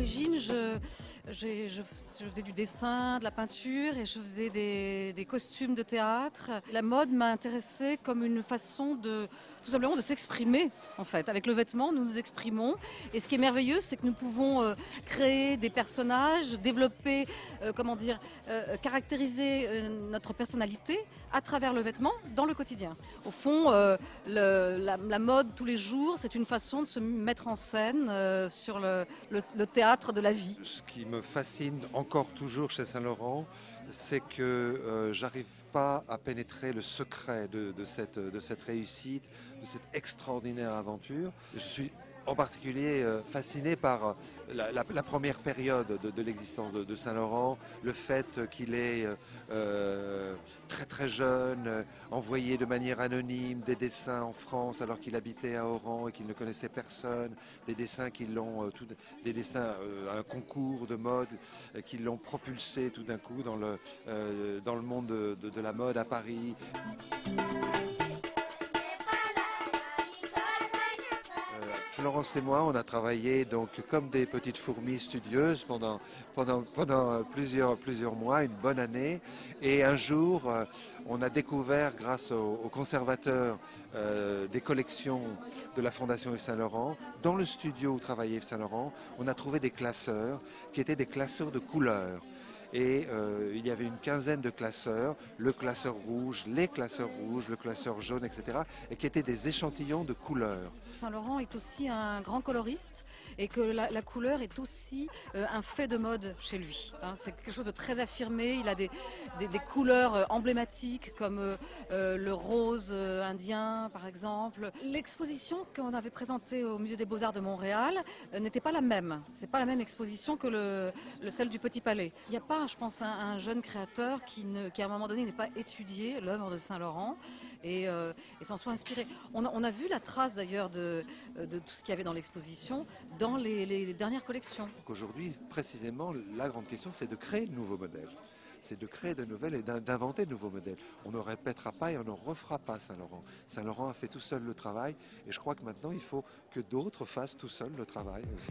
l'origine, je faisais du dessin, de la peinture et je faisais des costumes de théâtre. La mode m'a intéressée comme une façon tout simplement de s'exprimer en fait. Avec le vêtement, nous nous exprimons. Et ce qui est merveilleux, c'est que nous pouvons créer des personnages, développer, caractériser notre personnalité à travers le vêtement dans le quotidien. Au fond, la mode tous les jours, c'est une façon de se mettre en scène sur le théâtre de la vie. Ce qui me fascine encore toujours chez Saint-Laurent, c'est que j'arrive pas à pénétrer le secret de cette réussite, de cette extraordinaire aventure. Je suis en particulier fasciné par la première période de l'existence de Saint-Laurent, le fait qu'il est très très jeune, envoyé de manière anonyme des dessins en France alors qu'il habitait à Oran et qu'il ne connaissait personne, des dessins qui l'ont, des dessins à un concours de mode qui l'ont propulsé tout d'un coup dans le monde de la mode à Paris. Florence et moi, on a travaillé donc comme des petites fourmis studieuses pendant plusieurs mois, une bonne année. Et un jour, on a découvert, grâce au conservateur des collections de la Fondation Yves Saint-Laurent, dans le studio où travaillait Yves Saint-Laurent, on a trouvé des classeurs qui étaient des classeurs de couleurs. Et il y avait une quinzaine de classeurs, le classeur rouge, les classeurs rouges, le classeur jaune, etc. et qui étaient des échantillons de couleurs. Saint-Laurent est aussi un grand coloriste et que la couleur est aussi un fait de mode chez lui. C'est quelque chose de très affirmé, il a des couleurs emblématiques comme le rose indien par exemple. L'exposition qu'on avait présentée au Musée des Beaux-Arts de Montréal n'était pas la même. C'est pas la même exposition que celle du Petit Palais. Il n'y a pas, je pense, un jeune créateur qui à un moment donné n'ait pas étudié l'œuvre de Saint-Laurent et s'en soit inspiré. On a vu la trace d'ailleurs de tout ce qu'il y avait dans l'exposition dans les dernières collections. Aujourd'hui, précisément, la grande question, c'est de créer de nouveaux modèles. C'est de créer de nouvelles et d'inventer de nouveaux modèles. On ne répétera pas et on ne refera pas Saint-Laurent. Saint-Laurent a fait tout seul le travail et je crois que maintenant, il faut que d'autres fassent tout seul le travail aussi.